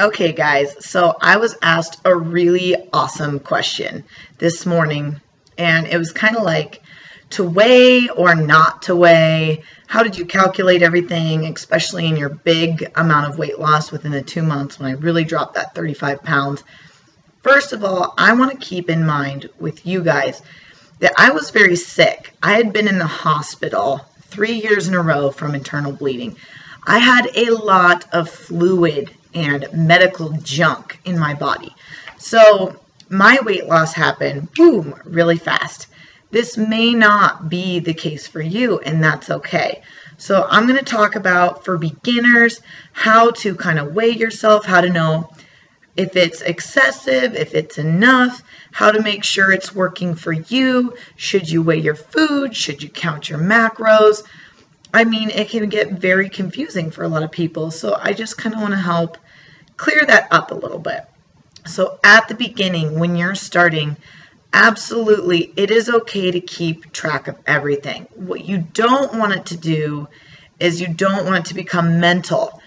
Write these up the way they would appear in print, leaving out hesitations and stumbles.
Okay, guys, so I was asked a really awesome question this morning, and it was kind of like to weigh or not to weigh. How did you calculate everything, especially in your big amount of weight loss within the 2 months when I really dropped that 35 pounds? First of all, I want to keep in mind with you guys that I was very sick. I had been in the hospital 3 years in a row from internal bleeding. I had a lot of fluid and medical junk in my body. So my weight loss happened, boom, really fast. This may not be the case for you, and that's okay. So I'm going to talk about, for beginners, how to kind of weigh yourself, how to know if it's excessive, if it's enough, how to make sure it's working for you. Should you weigh your food? Should you count your macros? I mean, it can get very confusing for a lot of people, so I just kind of want to help clear that up a little bit. So at the beginning, when you're starting, absolutely, it is okay to keep track of everything. What you don't want it to do is you don't want it to become mental.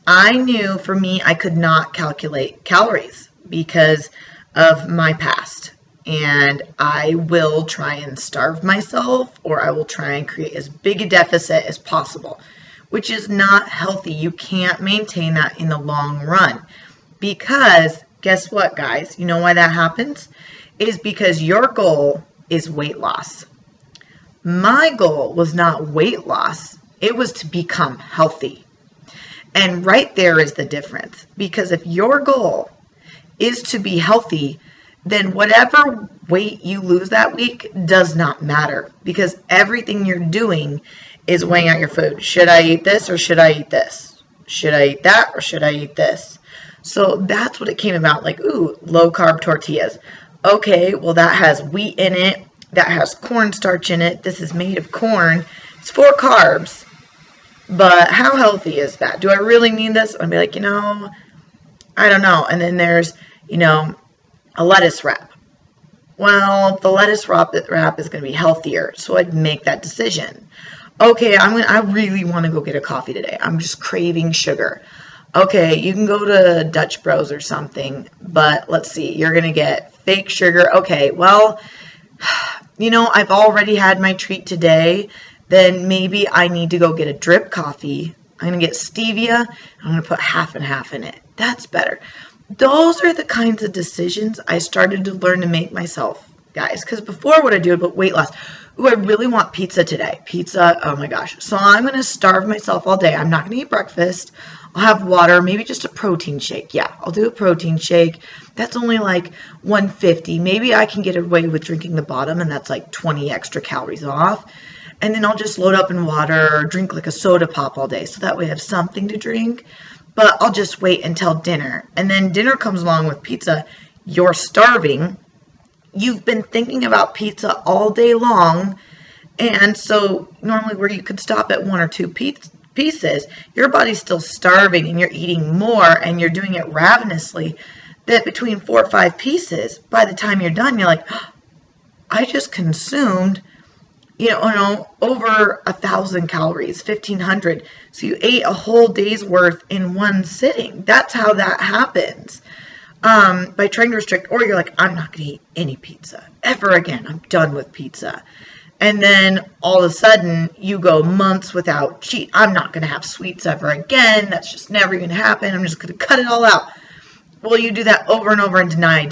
I knew for me, I could not calculate calories because of my past. And I will try and starve myself, or I will try and create as big a deficit as possible, which is not healthy. You can't maintain that in the long run because guess what, guys? You know why that happens? It is because your goal is weight loss. My goal was not weight loss. It was to become healthy. And right there is the difference, because if your goal is to be healthy, then whatever weight you lose that week does not matter, because everything you're doing is weighing out your food. Should I eat this or should I eat this? Should I eat that or should I eat this? So that's what it came about, like, ooh, low carb tortillas. Okay, well, that has wheat in it. That has cornstarch in it. This is made of corn. It's 4 carbs. But how healthy is that? Do I really need this? I'd be like, I don't know. And then there's, a lettuce wrap. Well, the lettuce wrap is going to be healthier, so I'd make that decision. Okay, I really want to go get a coffee today. I'm just craving sugar. Okay, you can go to Dutch Bros or something, but let's see, you're going to get fake sugar. Okay, well, I've already had my treat today. Then maybe I need to go get a drip coffee. I'm going to get stevia. I'm going to put half and half in it. That's better. Those are the kinds of decisions I started to learn to make myself, guys. Because before, what I do about weight loss, I really want pizza today. Pizza, oh my gosh. So I'm going to starve myself all day. I'm not going to eat breakfast. I'll have water, maybe just a protein shake. Yeah, I'll do a protein shake. That's only like 150. Maybe I can get away with drinking the bottom, and that's like 20 extra calories off. And then I'll just load up in water or drink like a soda pop all day. So that way I have something to drink. But I'll just wait until dinner. And then dinner comes along with pizza. You're starving. You've been thinking about pizza all day long. And so normally where you could stop at 1 or 2 pieces, your body's still starving and you're eating more and you're doing it ravenously. That between 4 or 5 pieces, by the time you're done, you're like, oh, I just consumed over 1,000 calories, 1,500. So you ate a whole day's worth in one sitting. That's how that happens. By trying to restrict, or you're like, I'm not going to eat any pizza ever again. I'm done with pizza. And then all of a sudden you go months without cheat. I'm not going to have sweets ever again. That's just never going to happen. I'm just going to cut it all out. Well, you do that over and over and deny.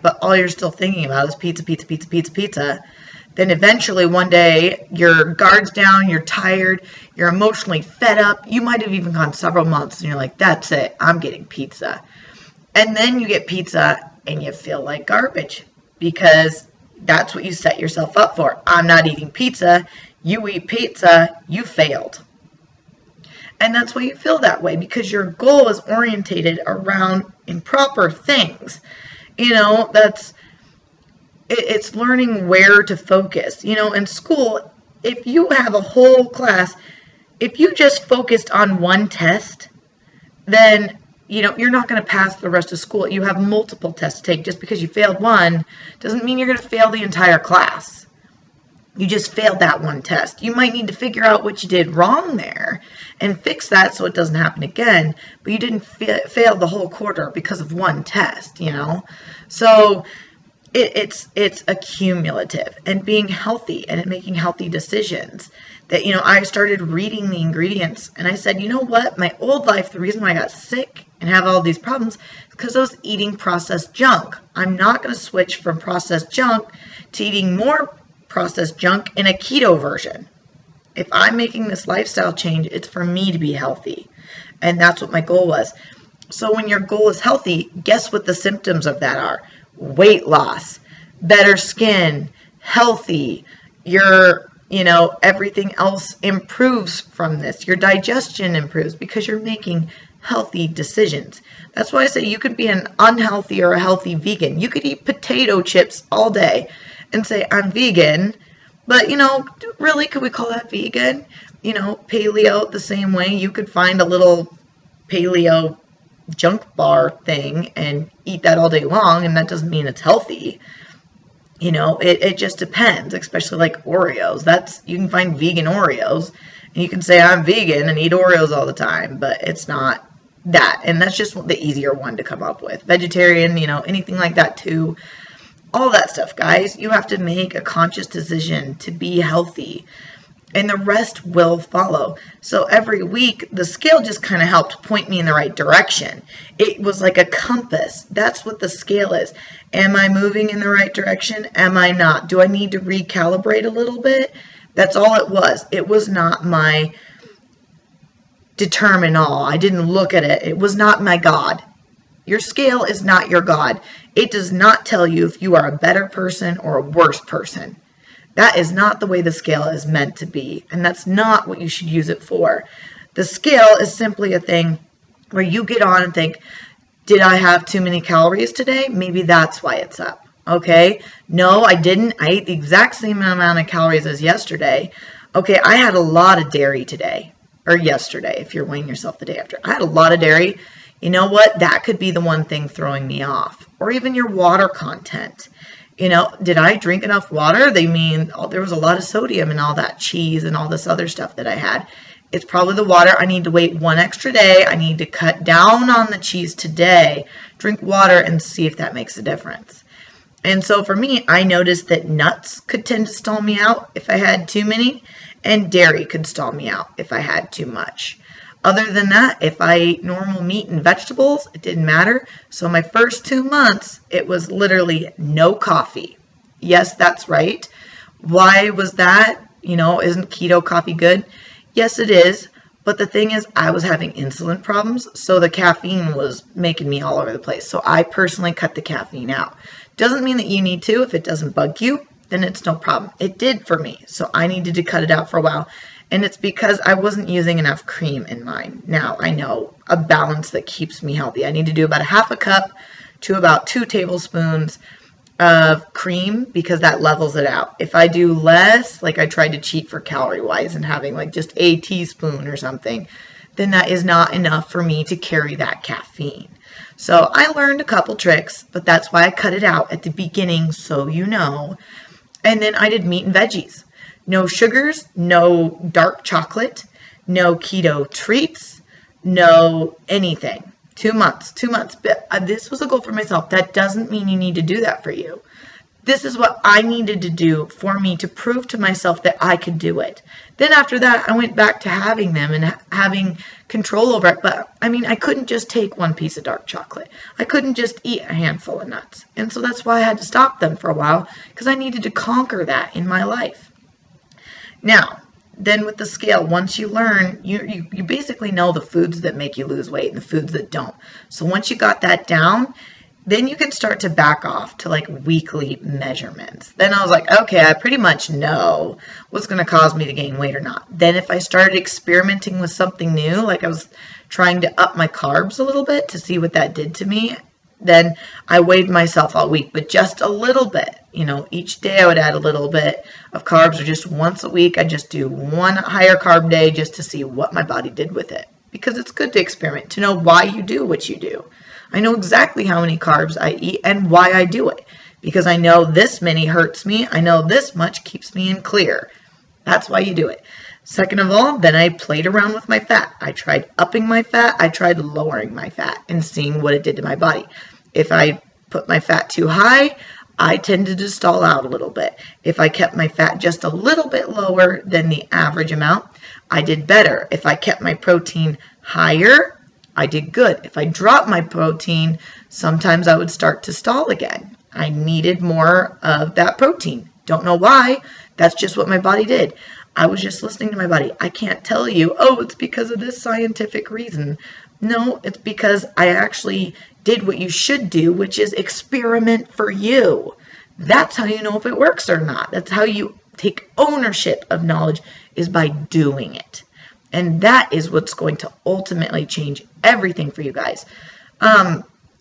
But all you're still thinking about is pizza. Then eventually one day your guard's down, you're tired, you're emotionally fed up. You might have even gone several months and you're like, that's it, I'm getting pizza. And then you get pizza and you feel like garbage because that's what you set yourself up for. I'm not eating pizza. You eat pizza, you failed. And that's why you feel that way, because your goal is orientated around improper things. It's learning where to focus. In school, if you have a whole class, if you just focused on one test, then, you're not going to pass the rest of school. You have multiple tests to take. Just because you failed one doesn't mean you're going to fail the entire class. You just failed that one test. You might need to figure out what you did wrong there and fix that so it doesn't happen again, but you didn't fail the whole quarter because of one test, you know? So it's a cumulative, and being healthy and making healthy decisions. That, you know, I started reading the ingredients and I said, you know what, my old life, the reason why I got sick and have all these problems is because I was eating processed junk. I'm not going to switch from processed junk to eating more processed junk in a keto version. If I'm making this lifestyle change, it's for me to be healthy. And that's what my goal was. So when your goal is healthy, guess what the symptoms of that are? Weight loss, better skin, healthy, everything else improves from this. Your digestion improves because you're making healthy decisions. That's why I say you could be an unhealthy or a healthy vegan. You could eat potato chips all day and say, I'm vegan, but, really, could we call that vegan? Paleo, the same way. You could find a little paleo junk bar thing and eat that all day long, and that doesn't mean it's healthy. It just depends, especially like Oreos. You can find vegan Oreos, and you can say I'm vegan and eat Oreos all the time, but it's not that. And that's just the easier one to come up with. Vegetarian, anything like that too. All that stuff, guys. You have to make a conscious decision to be healthy, and the rest will follow. So every week, the scale just kind of helped point me in the right direction. It was like a compass. That's what the scale is. Am I moving in the right direction? Am I not? Do I need to recalibrate a little bit? That's all it was. It was not my determine all. I didn't look at it. It was not my God. Your scale is not your God. It does not tell you if you are a better person or a worse person. That is not the way the scale is meant to be, and that's not what you should use it for. The scale is simply a thing where you get on and think, did I have too many calories today? Maybe that's why it's up. Okay, no, I didn't. I ate the exact same amount of calories as yesterday. Okay, I had a lot of dairy today, or yesterday, if you're weighing yourself the day after. I had a lot of dairy. You know what? That could be the one thing throwing me off. Or even your water content. Did I drink enough water? They mean there was a lot of sodium in all that cheese and all this other stuff that I had. It's probably the water. I need to wait one extra day. I need to cut down on the cheese today, drink water, and see if that makes a difference. And so for me, I noticed that nuts could tend to stall me out if I had too many, and dairy could stall me out if I had too much. Other than that, if I ate normal meat and vegetables, it didn't matter. So my first 2 months, it was literally no coffee. Yes, that's right. Why was that? Isn't keto coffee good? Yes, it is. But the thing is, I was having insulin problems, so the caffeine was making me all over the place. So I personally cut the caffeine out. Doesn't mean that you need to. If it doesn't bug you, then it's no problem. It did for me, so I needed to cut it out for a while. And it's because I wasn't using enough cream in mine. Now, I know a balance that keeps me healthy. I need to do about a half a cup to about 2 tablespoons of cream because that levels it out. If I do less, like I tried to cheat for calorie-wise and having like just a teaspoon or something, then that is not enough for me to carry that caffeine. So I learned a couple tricks, but that's why I cut it out at the beginning, so you know. And then I did meat and veggies. No sugars, no dark chocolate, no keto treats, no anything. 2 months. But this was a goal for myself. That doesn't mean you need to do that for you. This is what I needed to do for me to prove to myself that I could do it. Then after that, I went back to having them and having control over it. But I couldn't just take 1 piece of dark chocolate. I couldn't just eat a handful of nuts. And so that's why I had to stop them for a while, because I needed to conquer that in my life. Now, then with the scale, once you learn, you basically know the foods that make you lose weight and the foods that don't. So once you got that down, then you can start to back off to like weekly measurements. Then I was like, okay, I pretty much know what's going to cause me to gain weight or not. Then if I started experimenting with something new, like I was trying to up my carbs a little bit to see what that did to me, then I weighed myself all week, but just a little bit. Each day I would add a little bit of carbs, or just once a week I just do 1 higher carb day just to see what my body did with it. Because it's good to experiment, to know why you do what you do. I know exactly how many carbs I eat and why I do it. because I know this many hurts me. I know this much keeps me in clear. That's why you do it. Second of all, then I played around with my fat. I tried upping my fat. I tried lowering my fat and seeing what it did to my body. If I put my fat too high, I tended to stall out a little bit. If I kept my fat just a little bit lower than the average amount, I did better. If I kept my protein higher, I did good. If I dropped my protein, sometimes I would start to stall again. I needed more of that protein. Don't know why. That's just what my body did. I was just listening to my body. I can't tell you, oh, it's because of this scientific reason. No, it's because I actually did what you should do, which is experiment for you. That's how you know if it works or not. That's how you take ownership of knowledge, is by doing it. And that is what's going to ultimately change everything for you guys.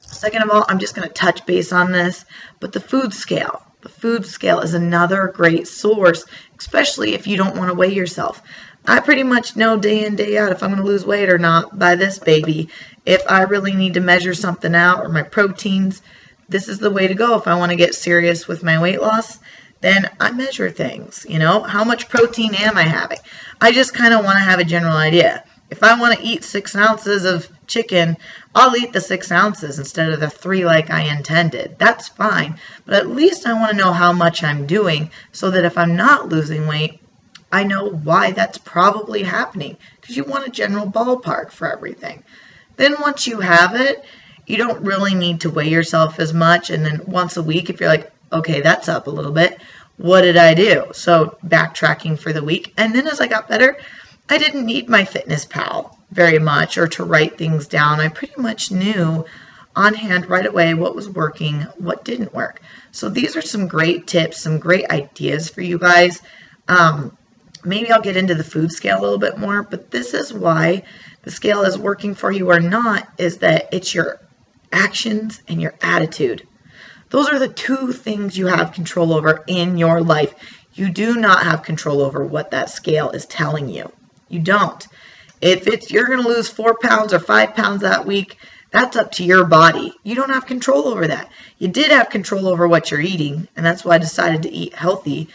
Second of all, I'm just going to touch base on this, but the food scale. The food scale is another great source, especially if you don't want to weigh yourself. I pretty much know day in, day out if I'm going to lose weight or not by this baby. If I really need to measure something out or my proteins, this is the way to go. If I want to get serious with my weight loss, then I measure things. You know, how much protein am I having? I just kind of want to have a general idea. If I want to eat 6 ounces of chicken, I'll eat the 6 ounces instead of the 3 like I intended. That's fine. But at least I want to know how much I'm doing so that if I'm not losing weight, I know why that's probably happening, because you want a general ballpark for everything. Then once you have it, you don't really need to weigh yourself as much. And then once a week, if you're like, okay, that's up a little bit, what did I do? So backtracking for the week. And then as I got better, I didn't need my Fitness Pal very much or to write things down. I pretty much knew on hand right away what was working, what didn't work. So these are some great tips, some great ideas for you guys. Maybe I'll get into the food scale a little bit more, but this is why the scale is working for you or not, is that it's your actions and your attitude. Those are the 2 things you have control over in your life. You do not have control over what that scale is telling you. You don't. If you're going to lose 4 pounds or 5 pounds that week, that's up to your body. You don't have control over that. You did have control over what you're eating, and that's why I decided to eat healthy.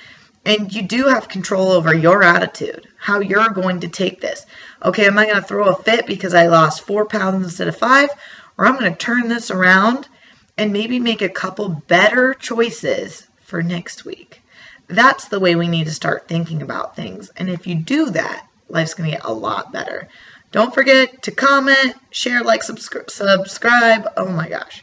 And you do have control over your attitude, how you're going to take this. Okay, am I going to throw a fit because I lost 4 pounds instead of 5? Or I'm going to turn this around and maybe make a couple better choices for next week. That's the way we need to start thinking about things. And if you do that, life's going to get a lot better. Don't forget to comment, share, like, subscribe. Oh my gosh.